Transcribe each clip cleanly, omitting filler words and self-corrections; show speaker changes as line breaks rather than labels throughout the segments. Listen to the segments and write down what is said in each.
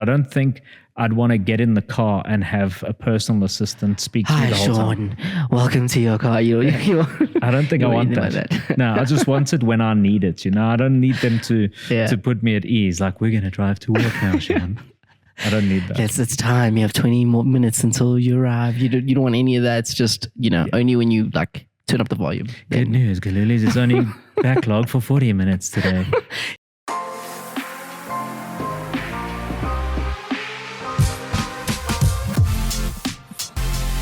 I don't think I'd want to get in the car and have a personal assistant speak to me the whole time.
Hi, Sean. Welcome to your car.
I don't think I want that.
Like
No, I just want it when I need it. I don't need them to put me at ease. Like, we're going to drive to work now, Sean. I don't need that.
It's time. You have 20 more minutes until you arrive. You don't want any of that. It's just, only when you like turn up the volume.
Good news, Galulis. It's only backlog for 40 minutes today.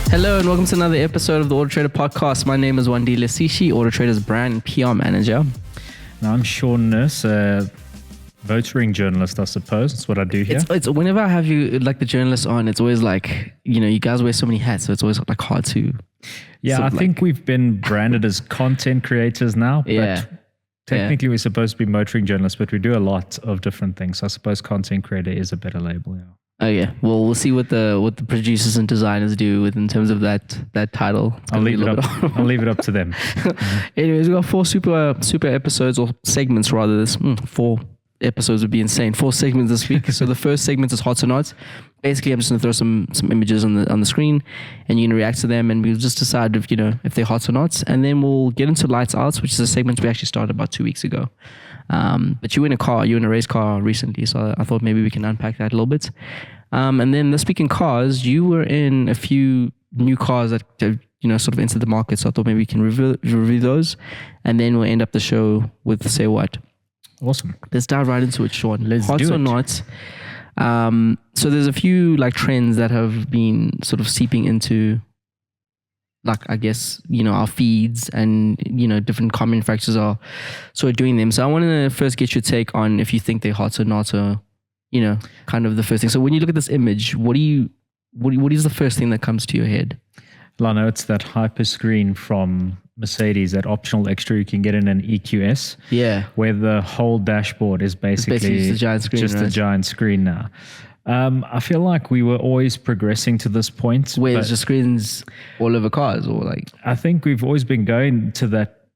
Hello and welcome to another episode of the AutoTrader Podcast. My name is Wandi and Sean, AutoTrader's brand and PR manager.
Now I'm Sean Nurse, voting journalist, I suppose. That's what I do here.
It's whenever I have you, like the journalist on, it's always like, you guys wear so many hats, so it's always like hard to...
Yeah, I think we've been branded as content creators now, but technically we're supposed to be motoring journalists, but we do a lot of different things. So I suppose content creator is a better label, yeah.
Oh yeah, well we'll see what the producers and designers do in terms of that title.
I'll leave it up to them.
Anyways, we got 4 super episodes or segments rather. 4 episodes would be insane. 4 segments this week. So the first segment is hot or not. Basically, I'm just gonna throw some images on the screen, and you're gonna react to them, and we'll just decide if they're hot or not, and then we'll get into lights out, which is a segment we actually started about 2 weeks ago. But you were in a race car recently, so I thought maybe we can unpack that a little bit. And then this week in cars, you were in a few new cars that sort of entered the market, so I thought maybe we can review those, and then we'll end up the show with say what.
Awesome.
Let's dive right into it, Sean.
Hot
or not. So there's a few like trends that have been sort of seeping into, like, I guess, our feeds, and, different car manufacturers are sort of doing them. So I want to first get your take on if you think they're hot or not, or, kind of the first thing. So when you look at this image, what is the first thing that comes to your head?
Well, I know it's that hyper screen from Mercedes, that optional extra you can get in an EQS. Yeah. Where the whole dashboard is basically
just a giant screen,
a giant screen now. I feel like we were always progressing to this point.
Where there's just screens all over cars, or like...
I think we've always been going to that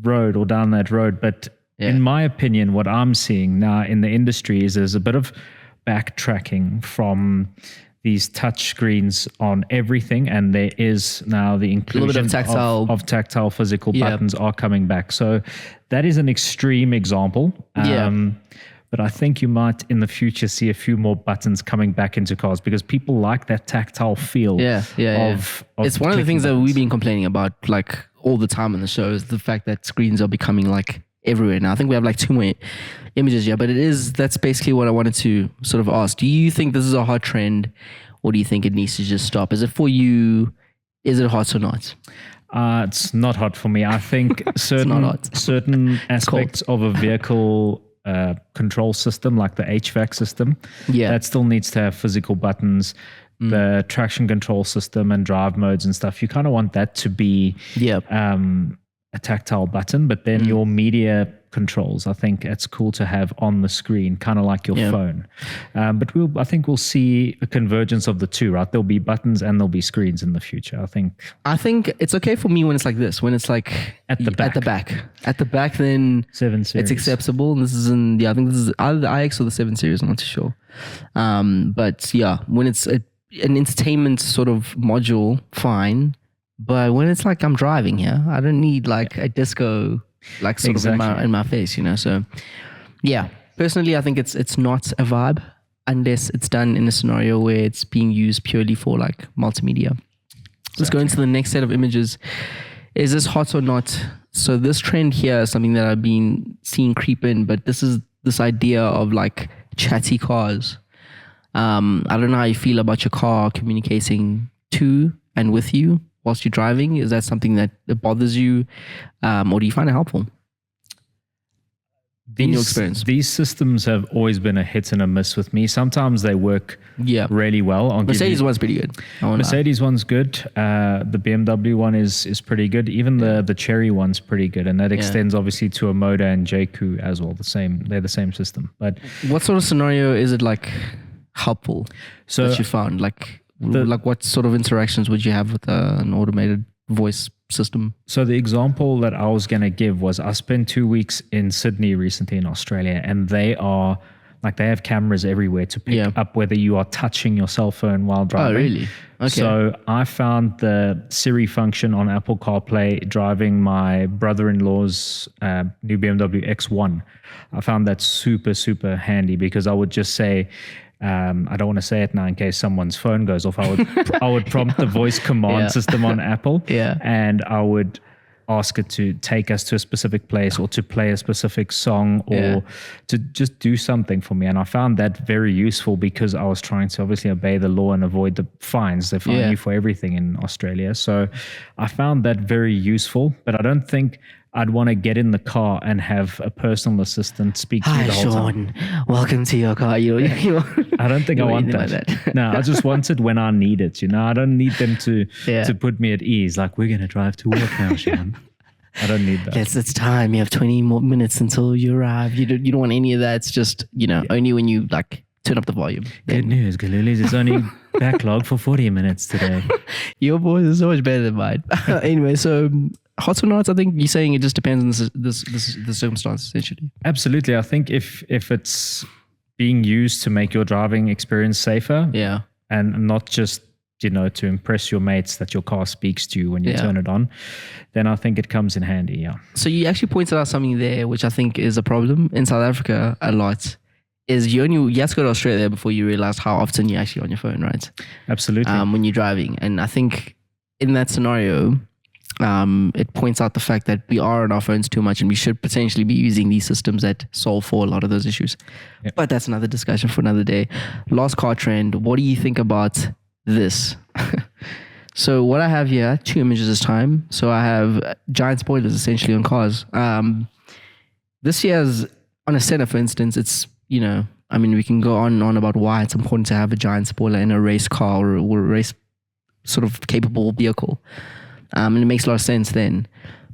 road or down that road. But in my opinion, what I'm seeing now in the industry is there's a bit of backtracking from these touch screens on everything. And there is now the inclusion of tactile physical buttons are coming back. So that is an extreme example. But I think you might in the future see a few more buttons coming back into cars because people like that tactile feel. Of
it's one of the things that we've been complaining about like all the time on the show is the fact that screens are becoming like everywhere now. I think we have like 2 more images here, but that's basically what I wanted to sort of ask. Do you think this is a hot trend, or do you think it needs to just stop? Is it for you? Is it hot or not?
It's not hot for me. I think certain aspects of a vehicle control system, like the HVAC system, that still needs to have physical buttons. The traction control system and drive modes and stuff, you kind of want that to be a tactile button, but then your media controls, I think it's cool to have on the screen, kind of like your phone. But I think we'll see a convergence of the two, right? There'll be buttons and there'll be screens in the future. I think
it's okay for me when it's like this, when it's like at the back, then
7 Series.
It's acceptable. And this is I think this is either the iX or the 7 Series. I'm not too sure. But yeah, when it's an entertainment sort of module, fine. But when it's like I'm driving here, I don't need like a disco like sort of in my face, So yeah, personally, I think it's not a vibe unless it's done in a scenario where it's being used purely for like multimedia. Let's go into the next set of images. Is this hot or not? So this trend here is something that I've been seeing creep in, but this is this idea of like chatty cars. I don't know how you feel about your car communicating to and with you whilst you're driving. Is that something that bothers you, or do you find it helpful? In your experience,
these systems have always been a hit and a miss with me. Sometimes they work really well.
Mercedes one's pretty good.
Mercedes one's good. The BMW one is pretty good. Even the Cherry one's pretty good, and that extends obviously to a Moda and JQ as well. They're the same system. But
what sort of scenario is it like helpful that you found? Like what sort of interactions would you have with an automated voice system?
So the example that I was going to give was I spent 2 weeks in Sydney recently in Australia, and they are like they have cameras everywhere to pick up whether you are touching your cell phone while driving.
Oh, really? Okay.
So I found the Siri function on Apple CarPlay driving my brother-in-law's new BMW X1. I found that super, super handy because I would just say, I don't want to say it now in case someone's phone goes off. I would prompt the voice command system on Apple, and I would ask it to take us to a specific place or to play a specific song or to just do something for me. And I found that very useful because I was trying to obviously obey the law and avoid the fines. They fine you for everything in Australia. So I found that very useful, but I don't think I'd want to get in the car and have a personal assistant speak to me the whole time.
Hi, Sean. Welcome to your car.
I don't think I want that. Like no, I just want it when I need it. I don't need them to put me at ease. Like, we're going to drive to work now, Sean. I don't need that.
It's time. You have 20 more minutes until you arrive. You don't want any of that. It's just, only when you like turn up the volume.
Good news, Galulis. It's only backlog for 40 minutes today.
Your voice is so much better than mine. Anyway, so hot or not, I think you're saying it just depends on the circumstance, essentially.
Absolutely. I think if it's being used to make your driving experience safer, and not just to impress your mates that your car speaks to you when you turn it on, then I think it comes in handy.
So you actually pointed out something there, which I think is a problem in South Africa a lot. Is you have to go to Australia before you realize how often you're actually on your phone, right?
Absolutely.
When you're driving, and I think in that scenario, it points out the fact that we are on our phones too much and we should potentially be using these systems that solve for a lot of those issues. Yep. But that's another discussion for another day. Last car trend, what do you think about this? So what I have here, 2 images this time. So I have giant spoilers essentially on cars. This year's on a Senna, for instance, it's, we can go on and on about why it's important to have a giant spoiler in a race car or a race sort of capable vehicle. And it makes a lot of sense then.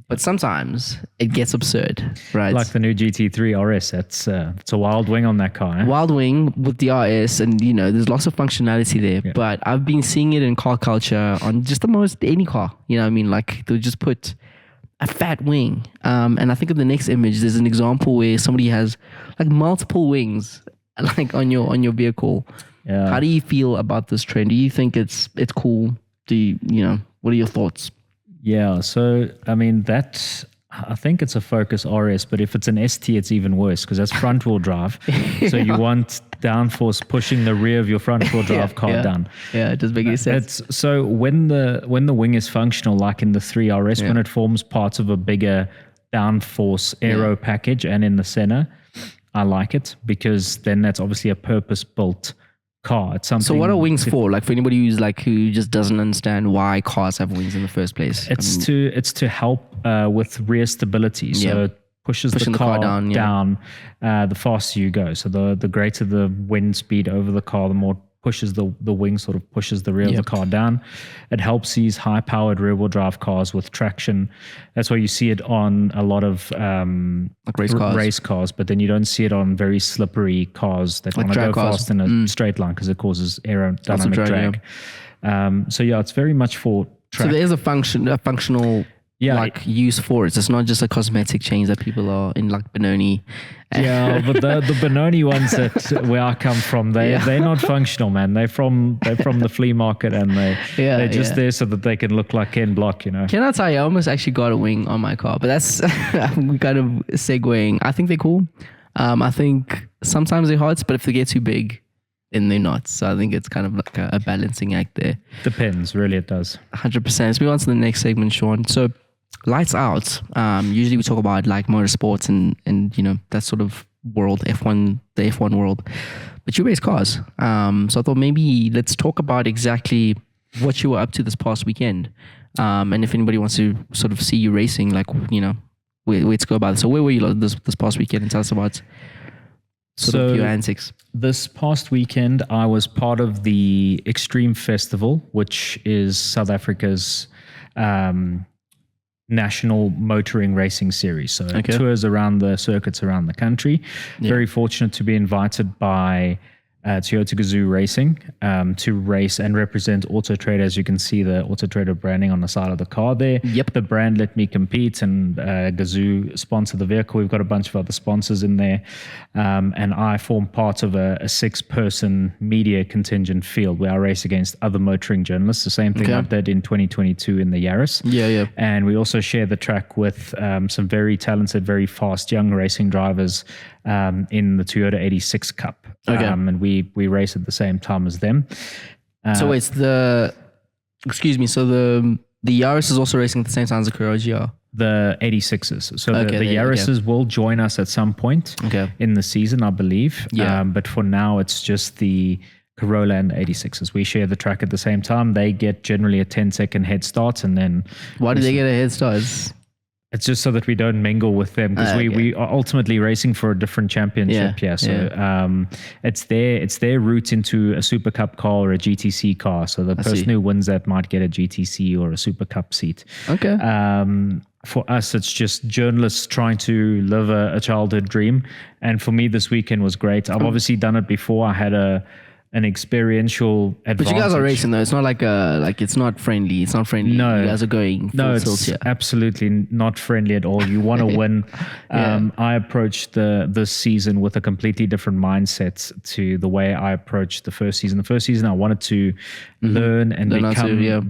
But sometimes it gets absurd, right?
Like the new GT3 RS. It's a wild wing on that car.
Wild wing with the RS, and there's lots of functionality there. Yeah. But I've been seeing it in car culture on just almost any car. Like they'll just put a fat wing. And I think in the next image, there's an example where somebody has like multiple wings, like on your vehicle. Yeah. How do you feel about this trend? Do you think it's cool? What are your thoughts?
Yeah, so I think it's a Focus RS, but if it's an ST, it's even worse because that's front wheel drive. So you want downforce pushing the rear of your front wheel drive car down.
Yeah, it does make sense.
So when the wing is functional, like in the 3 RS, when it forms part of a bigger downforce aero package, and in the Senna, I like it because then that's obviously a purpose-built car. It's something.
So what are wings for? Like for anybody who just doesn't understand why cars have wings in the first place?
It's to help with rear stability. So it pushes the car down the faster you go. So the greater the wind speed over the car, the more pushes the wing sort of pushes the rear of the car down. It helps these high powered rear wheel drive cars with traction. That's why you see it on a lot of
like
race cars, but then you don't see it on very slippery cars that want to go fast in a straight line because it causes aerodynamic drag. So it's very much for track.
So there is a functional use for it. So it's not just a cosmetic change that people are in like Benoni.
Yeah, but the Benoni ones where I come from, they're not functional, man. They're from the flea market, and they're just there so that they can look like Ken Block, Can
I tell you, I almost actually got a wing on my car, but that's we kind of segueing. I think they're cool. I think sometimes they're hot, but if they get too big, then they're not. So I think it's kind of like a balancing act there.
Depends, really, it does.
100%. Let's move on to the next segment, Sean. So lights out. Usually we talk about like motorsports and that sort of world, the F1 world. But you race cars. So I thought maybe let's talk about exactly what you were up to this past weekend. And if anybody wants to sort of see you racing, like where to go about it. So where were you this past weekend, and tell us about sort of your antics?
This past weekend I was part of the Extreme Festival, which is South Africa's national motoring racing series. So tours around the circuits around the country. Yeah. Very fortunate to be invited by Toyota Gazoo Racing to race and represent AutoTrader. As you can see, the AutoTrader branding on the side of the car there.
Yep.
The brand let me compete, and Gazoo sponsored the vehicle. We've got a bunch of other sponsors in there, and I form part of a 6-person media contingent field where I race against other motoring journalists. The same thing I did in 2022 in the Yaris.
Yeah.
And we also share the track with some very talented, very fast young racing drivers in the Toyota 86 Cup. And we race at the same time as them.
So wait, the Yaris is also racing at the same time as the Corolla GR?
The 86s. So the Yarises will join us at some point in the season, I believe.
Yeah.
But for now, it's just the Corolla and the 86s. We share the track at the same time. They get generally a 10-second head start, and then...
Why do they get a head start?
It's just so that we don't mingle with them, because we are ultimately racing for a different championship here. So it's their route into a Super Cup car or a GTC car. So the person who wins that might get a GTC or a Super Cup seat.
Okay.
For us, it's just journalists trying to live a childhood dream. And for me, this weekend was great. I've obviously done it before. I had an experiential advantage.
But you guys are racing though. It's not like it's not friendly. It's not friendly.
No.
You guys are going full tilt here.
Absolutely not friendly at all. You want to win. I approached this season with a completely different mindset to the way I approached the first season. The first season I wanted to learn and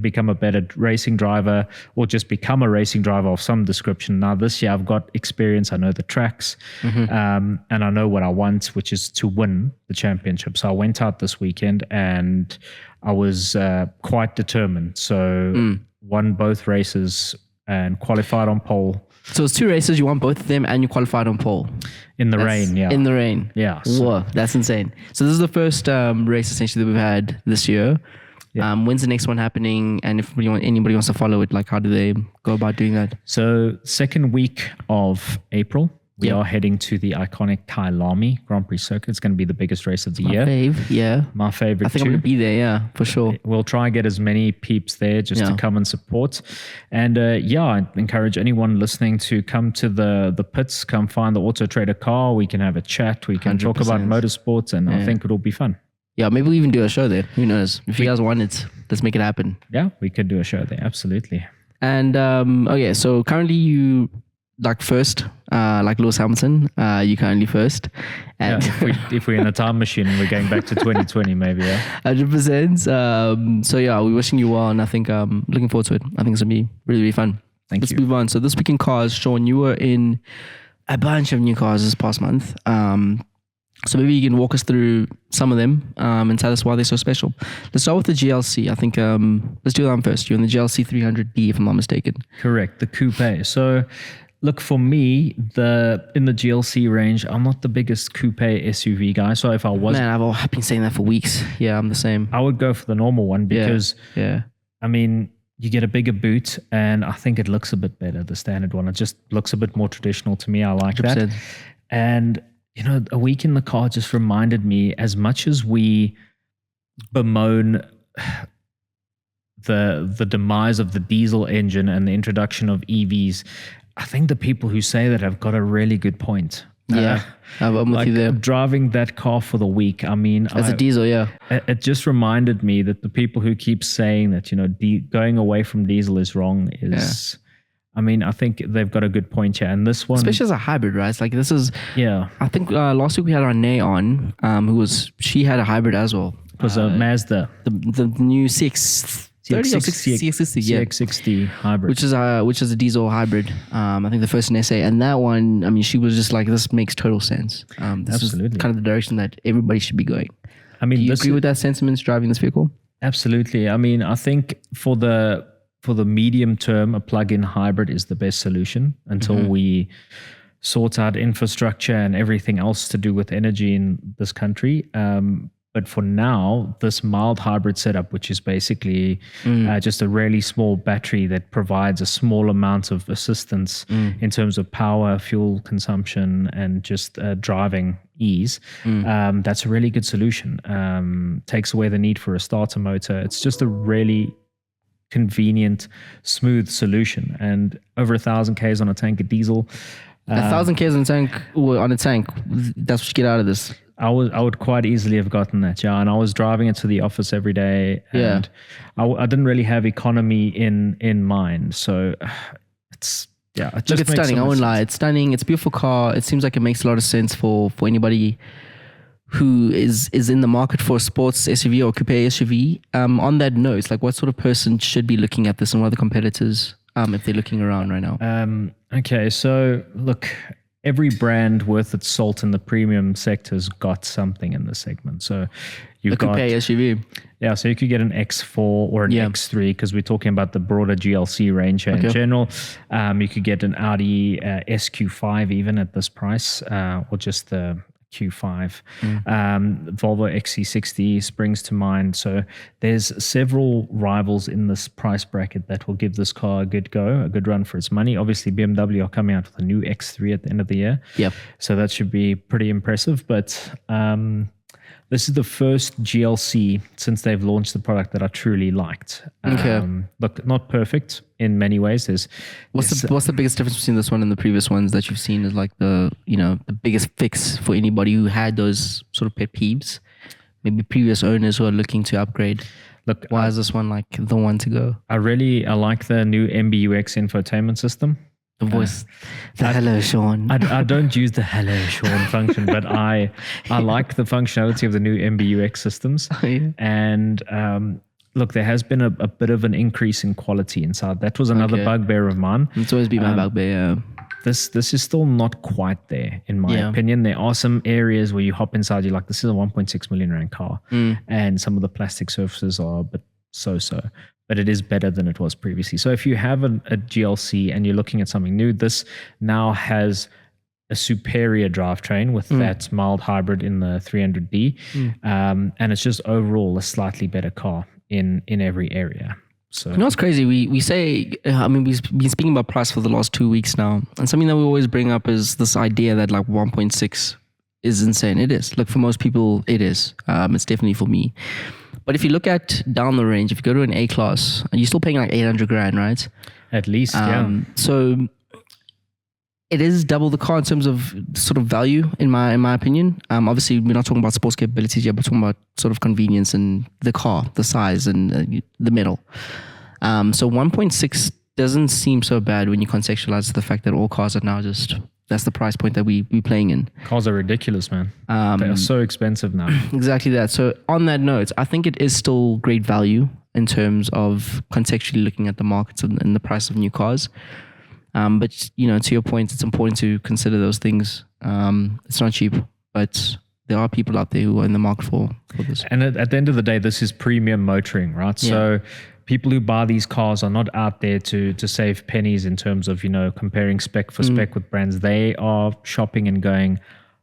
become a better racing driver, or just become a racing driver of some description. Now this year I've got experience. I know the tracks, and I know what I want, which is to win the championship. So I went out this weekend and I was quite determined. So won both races and qualified on pole.
So it's 2 races, you won both of them and you qualified on pole.
In the rain, yeah.
In the rain.
Yeah.
Whoa, that's insane. So this is the first race essentially that we've had this year. Yeah. When's the next one happening? And if anybody wants to follow it, like how do they go about doing that?
So second week of April, we are heading to the iconic Kyalami Grand Prix circuit. It's going to be the biggest race of the year. My favorite
I think I'm going to be there, for sure.
We'll try and get as many peeps there just to come and support. And I encourage anyone listening to come to the pits, come find the AutoTrader car. We can have a chat. We can talk about motorsports, and I think it'll be fun.
Yeah, maybe we'll even do a show there. Who knows? If you guys want it, let's make it happen.
Yeah, we could do a show there. Absolutely.
And so currently you first, like Lewis Hamilton, you currently first. And
if we're in a time machine and we're going back to 2020, maybe,
100%. So we're wishing you well, and I think looking forward to it. I think it's going to be really, really fun. Let's move on. So this week in cars, Sean, you were in a bunch of new cars this past month. So maybe you can walk us through some of them and tell us why they're so special. Let's start with the GLC. I think let's do that one first. You're in the GLC 300D, if I'm not mistaken.
Correct, the Coupe. So look, for me, in the GLC range, I'm not the biggest coupe SUV guy. So if I was...
Man, I've been saying that for weeks. Yeah, I'm the same.
I would go for the normal one because, I mean, you get a bigger boot and I think it looks a bit better, the standard one. It just looks a bit more traditional to me. I like 100%. That. And, a week in the car just reminded me, as much as we bemoan the demise of the diesel engine and the introduction of EVs, I think the people who say that have got a really good point.
Yeah, I'm with you there.
Driving that car for the week, I mean...
As a diesel,
It just reminded me that the people who keep saying that, going away from diesel is wrong is... I mean, I think they've got a good point here. And this one...
Especially as a hybrid, right? It's like this is... Yeah. I think last week we had Renee on, she had a hybrid as well.
It was a Mazda.
The new CX60
hybrid,
which is a diesel hybrid. I think the first in SA, and that one, I mean, she was just like, this makes total sense. This is kind of the direction that everybody should be going. I mean, do you agree with that sentiment driving this vehicle?
Absolutely. I mean, I think for the medium term, a plug-in hybrid is the best solution until we sort out infrastructure and everything else to do with energy in this country. But for now, this mild hybrid setup, which is basically just a really small battery that provides a small amount of assistance in terms of power, fuel consumption, and just driving ease, that's a really good solution. Takes away the need for a starter motor. It's just a really convenient, smooth solution. And over 1,000 Ks on a tank of diesel.
1,000 Ks on a tank, that's what you get out of this.
I would quite easily have gotten that, yeah. And I was driving it to the office every day, and I didn't really have economy in mind. So it's
Look, it's stunning. I won't lie, it's stunning. It's a beautiful car. It seems like it makes a lot of sense for anybody who is in the market for a sports SUV or coupe SUV. On that note, like, what sort of person should be looking at this, and what are the competitors if they're looking around right now?
Okay, so look, every brand worth its salt in the premium sector's got something in this segment. So you've got
coupe SUV.
Yeah, so you could get an X4 or an X3 because we're talking about the broader GLC range in general. You could get an Audi SQ5 even at this price, or just the Q5. Volvo XC60 springs to mind. So there's several rivals in this price bracket that will give this car a good go, a good run for its money. Obviously, BMW are coming out with a new X3 at the end of the year.
Yep.
So that should be pretty impressive. But this is the first GLC since they've launched the product that I truly liked. Look, not perfect in many ways.
What's the biggest difference between this one and the previous ones that you've seen? Is like the biggest fix for anybody who had those sort of pet peeves, maybe previous owners who are looking to upgrade.
Look,
why is this one like the one to go?
I like the new MBUX infotainment system.
The voice, hello, Sean.
I don't use the hello, Sean function, but I like the functionality of the new MBUX systems. And look, there has been a bit of an increase in quality inside. That was another bugbear of mine.
It's always been my bugbear.
This is still not quite there, in my opinion. There are some areas where you hop inside, you're like, this is a 1.6 million rand car. And some of the plastic surfaces are a bit so. But it is better than it was previously. So if you have a GLC and you're looking at something new, this now has a superior drivetrain with that mild hybrid in the 300D. And it's just overall a slightly better car in every area. So,
you know what's crazy? We say, we've been speaking about price for the last 2 weeks now. And something that we always bring up is this idea that like 1.6 is insane. It is. Like for most people, it is. It's definitely for me. But if you look at down the range, if you go to an A class, you're still paying like 800 grand, right?
At least,
So it is double the car in terms of sort of value, in my opinion. Obviously, we're not talking about sports capabilities yet, but talking about sort of convenience and the car, the size, and the metal. So 1.6 doesn't seem so bad when you contextualize the fact that all cars are now that's the price point that we playing in.
Cars are ridiculous, man. They are so expensive now.
Exactly that. So on that note, I think it is still great value in terms of contextually looking at the markets and the price of new cars. But to your point, it's important to consider those things. It's not cheap, but there are people out there who are in the market for this.
And at the end of the day, this is premium motoring, right? Yeah. So people who buy these cars are not out there to save pennies in terms of, comparing spec for spec with brands. They are shopping and going,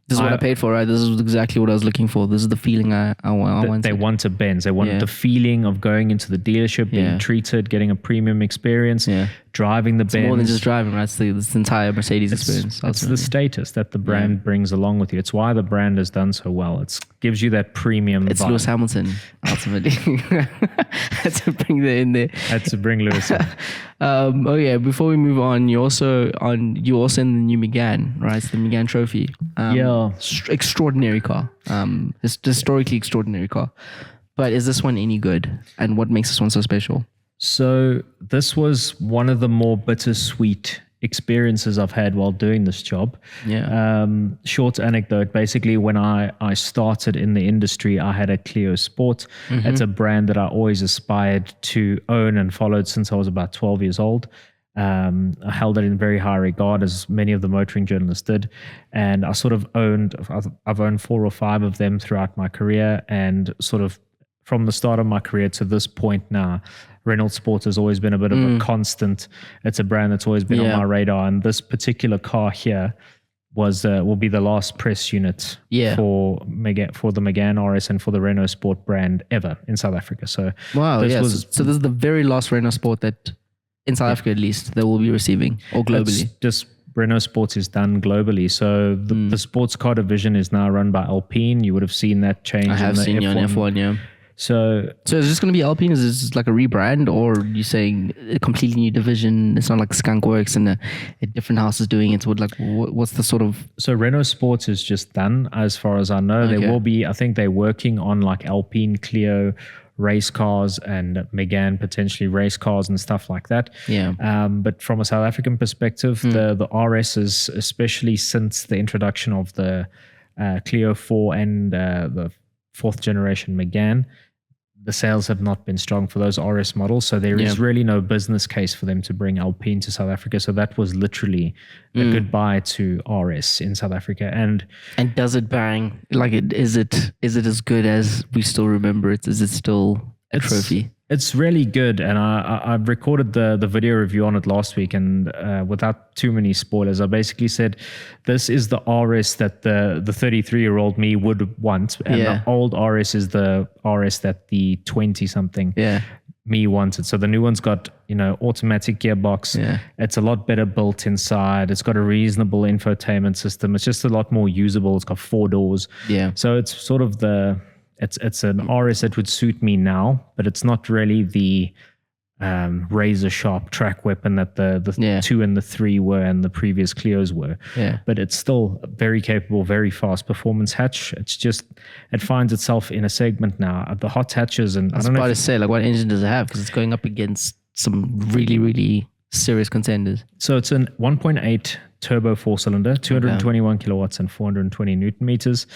this is what I paid for, right? This is exactly what I was looking for. This is the feeling I wanted.
They want a Benz. They want the feeling of going into the dealership, being treated, getting a premium experience, driving the Benz.
It's more than just driving, right? It's the entire Mercedes experience.
It's the status that the brand brings along with you. It's why the brand has done so well. It gives you that premium
It's
vibe.
Lewis Hamilton, ultimately. Had to bring that in there.
Had to bring Lewis in.
Before we move on, you're also in the new Megane, right? It's the Megane Trophy. Extraordinary car. Historically extraordinary car. But is this one any good? And what makes this one so special?
So this was one of the more bittersweet experiences I've had while doing this job. Short anecdote, basically when I started in the industry, I had a Clio Sport. It's a brand that I always aspired to own and followed since I was about 12 years old. I held it in very high regard, as many of the motoring journalists did. And I sort of I've owned 4 or 5 of them throughout my career, and sort of from the start of my career to this point now, Renault Sport has always been a bit of a constant. It's a brand that's always been on my radar. And this particular car here will be the last press unit for the Megane RS and for the Renault Sport brand ever in South Africa. So
so this is the very last Renault Sport that in South Africa at least they will be receiving, or globally.
Just Renault Sports is done globally. So the sports car division is now run by Alpine. You would have seen that change.
I have seen you on F1,
So
is this going to be Alpine? Is this like a rebrand, or are you saying a completely new division? It's not like Skunk Works and a different house is doing it. What's the sort of...
So Renault Sports is just done, as far as I know. Okay. There will be, I think they're working on like Alpine, Clio race cars and Megane potentially race cars and stuff like that.
Yeah.
But from a South African perspective, the RSs, especially since the introduction of the Clio 4 and the 4th generation Megane, the sales have not been strong for those RS models. So there is really no business case for them to bring Alpine to South Africa. So that was literally a goodbye to RS in South Africa. And
does it bang? Like, is it as good as we still remember it? Is it still a trophy?
It's really good, and I recorded the video review on it last week, and without too many spoilers, I basically said this is the RS that the 33-year-old me would want, and the old RS is the RS that the 20-something me wanted. So the new one's got, automatic gearbox. Yeah. It's a lot better built inside. It's got a reasonable infotainment system. It's just a lot more usable. It's got 4 doors. Yeah. So it's sort of It's an RS that would suit me now, but it's not really the razor sharp track weapon that the 2 and the 3 were and the previous Clios were. Yeah. But it's still very capable, very fast performance hatch. It's just, it finds itself in a segment now. The hot hatches, and
I was about to say, like, what engine does it have? Because it's going up against some really, really serious contenders.
So it's an 1.8 turbo 4-cylinder, 221 kilowatts and 420 Newton meters.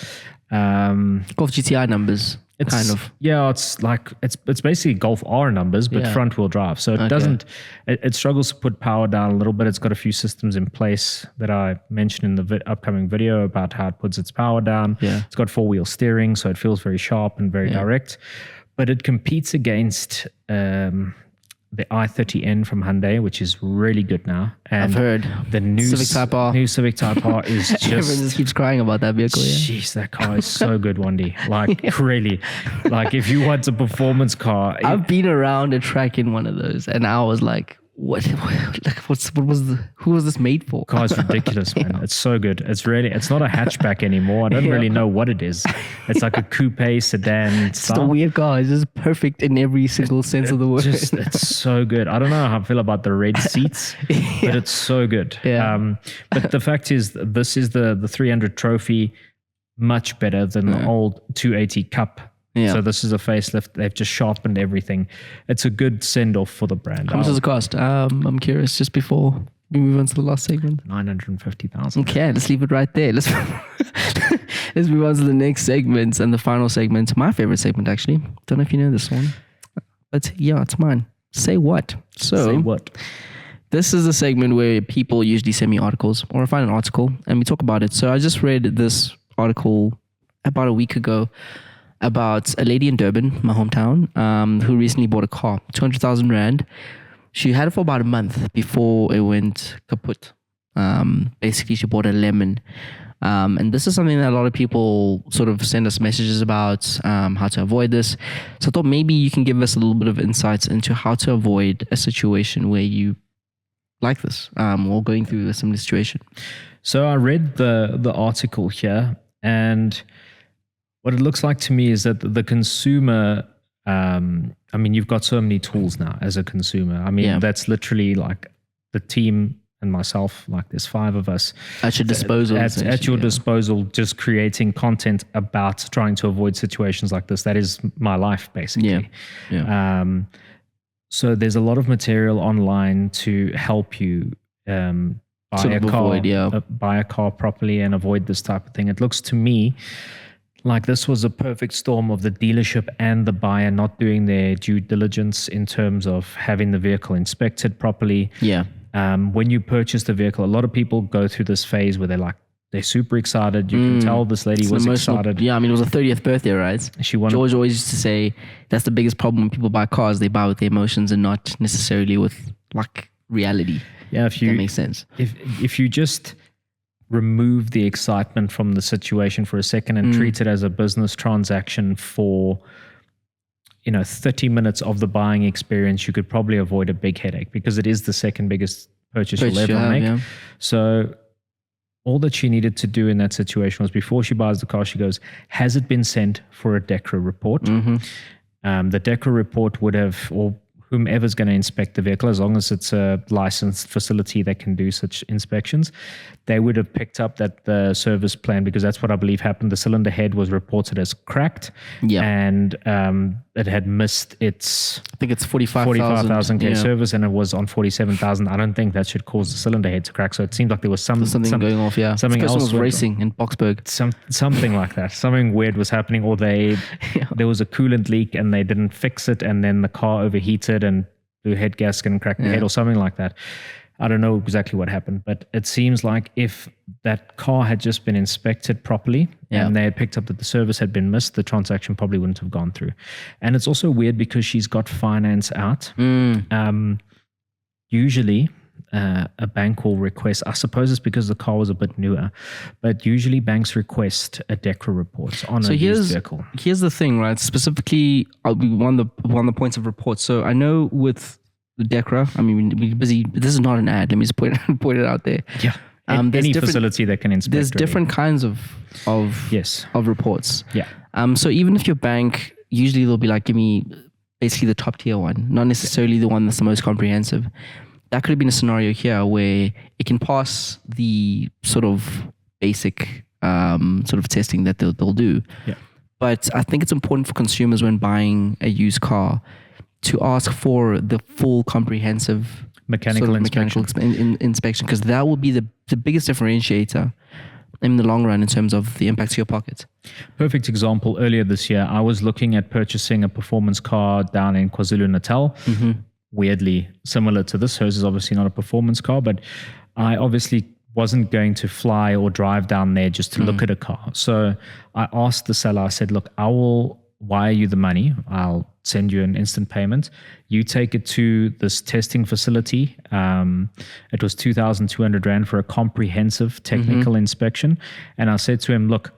Golf GTI numbers, kind of.
Yeah, it's like it's basically Golf R numbers, but front wheel drive. So it doesn't. It struggles to put power down a little bit. It's got a few systems in place that I mentioned in the upcoming video about how it puts its power down. Yeah. It's got 4-wheel steering, so it feels very sharp and very direct. But it competes against the i30N from Hyundai, which is really good now. And
I've heard.
The new
Civic Type R.
New Civic Type R is just...
Everyone just keeps crying about that vehicle. Yeah.
Jeez, that car is so good, Wandi. Like, really. Like, if you want a performance car...
I've been around a track in one of those, and I was like, who was this made for?
Car is ridiculous, man. It's so good. It's not a hatchback anymore. I don't really know what it is. It's like a coupe sedan.
It's a weird car. It's just perfect in every single sense of the word.
It's so good. I don't know how I feel about the red seats, but it's so good. Yeah. But the fact is, this is the 300 Trophy, much better than the old 280 Coupe. Yeah. So this is a facelift. They've just sharpened everything. It's a good send-off for the brand.
How much does it cost? I'm curious, just before we move on to the last segment.
950,000.
Okay, let's leave it right there. Let's move on to the next segment and the final segment. My favorite segment, actually. Don't know if you know this one, but yeah, it's mine. Say what?
Say what?
This is a segment where people usually send me articles, or I find an article and we talk about it. So I just read this article about a week ago about a lady in Durban, my hometown, who recently bought a car, 200,000 Rand. She had it for about a month before it went kaput. Basically, she bought a lemon. And this is something that a lot of people sort of send us messages about, how to avoid this. So I thought maybe you can give us a little bit of insights into how to avoid a situation where you like this, or going through a similar situation.
So I read the article here, and what it looks like to me is that the consumer, you've got so many tools now as a consumer. That's literally like the team and myself, like there's 5 of us.
At your disposal.
At your disposal, just creating content about trying to avoid situations like this. That is my life, basically. Yeah. So there's a lot of material online to help you buy a car properly and avoid this type of thing. It looks to me like this was a perfect storm of the dealership and the buyer not doing their due diligence in terms of having the vehicle inspected properly. Yeah. When you purchase the vehicle, a lot of people go through this phase where they're super excited. You can tell this lady was excited.
Yeah, it was her 30th birthday, right? George always used to say that's the biggest problem when people buy cars. They buy with their emotions and not necessarily with like reality.
Yeah,
if that makes sense.
If you just remove the excitement from the situation for a second and treat it as a business transaction for 30 minutes of the buying experience, you could probably avoid a big headache, because it is the second biggest purchase you'll ever make. Yeah. So all that she needed to do in that situation was, before she buys the car, she goes, has it been sent for a DECRA report? the DECRA report would have, or whomever's going to inspect the vehicle, as long as it's a licensed facility that can do such inspections, they would have picked up that the service plan, because that's what I believe happened. The cylinder head was reported as cracked, and it had missed its,
I think it's 45,000
K service, and it was on 47,000. I don't think that should cause the cylinder head to crack. So it seemed like there was something
going off. Yeah,
something else
was racing in Boxburg.
Something like that. Something weird was happening, or there was a coolant leak and they didn't fix it, and then the car overheated and the head gasket and cracked the head, or something like that. I don't know exactly what happened, but it seems like if that car had just been inspected properly and they had picked up that the service had been missed, the transaction probably wouldn't have gone through. And it's also weird because she's got finance out. Usually a bank will request, I suppose it's because the car was a bit newer, but usually banks request a DECRA report on a used vehicle.
Here's the thing, right? Specifically, one of the points of reports. So I know with the DECRA, I mean, we're busy. This is not an ad. Let me just point it out there.
Yeah. Any facility that can inspect.
There's different kinds of reports.
Yeah.
So even if your bank, usually they'll be like, give me basically the top tier one, not necessarily the one that's the most comprehensive. That could have been a scenario here where it can pass the sort of basic sort of testing that they'll do.
Yeah.
But I think it's important for consumers when buying a used car to ask for the full comprehensive
mechanical inspection,
because that will be the biggest differentiator in the long run in terms of the impact to your pocket.
Perfect example. Earlier this year, I was looking at purchasing a performance car down in KwaZulu-Natal. Weirdly similar to this. Hers is obviously not a performance car, but I obviously wasn't going to fly or drive down there just to look at a car. So I asked the seller, I said, look, I will wire you the money. I'll send you an instant payment. You take it to this testing facility. It was 2,200 Rand for a comprehensive technical inspection. And I said to him, look,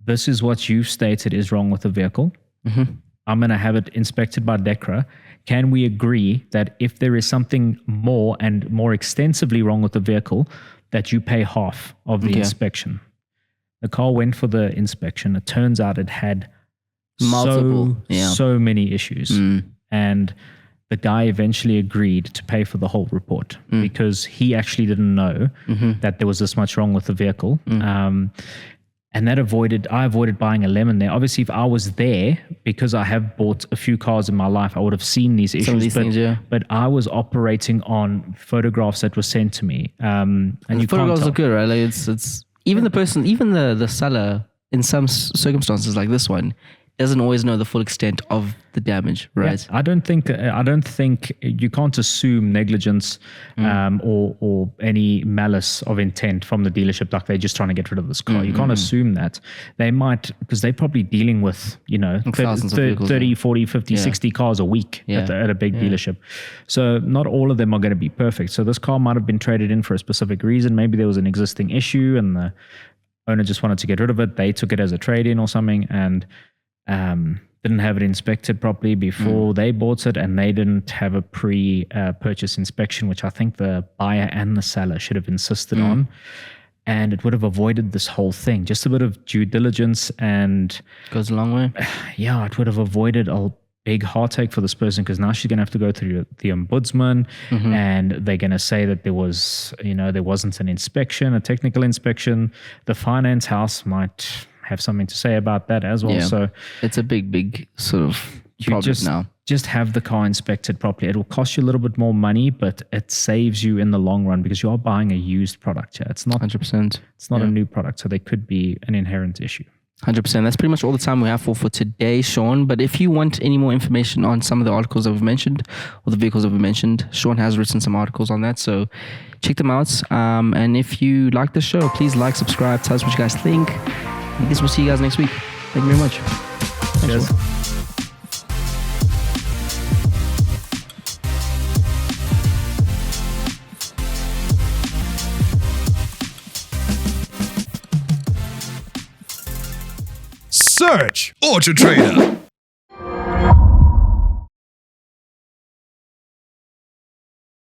this is what you've stated is wrong with the vehicle. I'm going to have it inspected by DECRA. Can we agree that if there is something more and more extensively wrong with the vehicle, that you pay half of the inspection? The car went for the inspection. It turns out it had so many issues. And the guy eventually agreed to pay for the whole report because he actually didn't know that there was this much wrong with the vehicle. And I avoided buying a lemon there. Obviously, if I was there, because I have bought a few cars in my life, I would have seen these issues. But I was operating on photographs that were sent to me. And
the photographs look good, right? Like it's even the person, even the seller, in some circumstances like this one, doesn't always know the full extent of the damage, right?
Yeah, I don't think you can't assume negligence or any malice of intent from the dealership, like they're just trying to get rid of this car. You can't assume that. They might, because they're probably dealing with, 30, 40, 50, 60 cars a week at a big dealership. So not all of them are going to be perfect. So this car might have been traded in for a specific reason. Maybe there was an existing issue and the owner just wanted to get rid of it. They took it as a trade-in or something and didn't have it inspected properly before they bought it, and they didn't have a pre-purchase inspection, which I think the buyer and the seller should have insisted on, and it would have avoided this whole thing. Just a bit of due diligence and
goes a long way.
Yeah, it would have avoided a big heartache for this person, because now she's going to have to go through the ombudsman and they're going to say that there wasn't an inspection, a technical inspection. The finance house might have something to say about that as well. Yeah. So
it's a big sort of problem now.
Just have the car inspected properly. It will cost you a little bit more money, but it saves you in the long run because you are buying a used product. Yeah, it's not
100%.
It's not a new product, so there could be an inherent issue.
100%. That's pretty much all the time we have for today, Sean. But if you want any more information on some of the articles that we've mentioned or the vehicles that we've mentioned, Sean has written some articles on that. So check them out. And if you like the show, please like, subscribe, tell us what you guys think. I guess we'll see you guys next week. Thank you very much.
Cheers.
Search AutoTrader.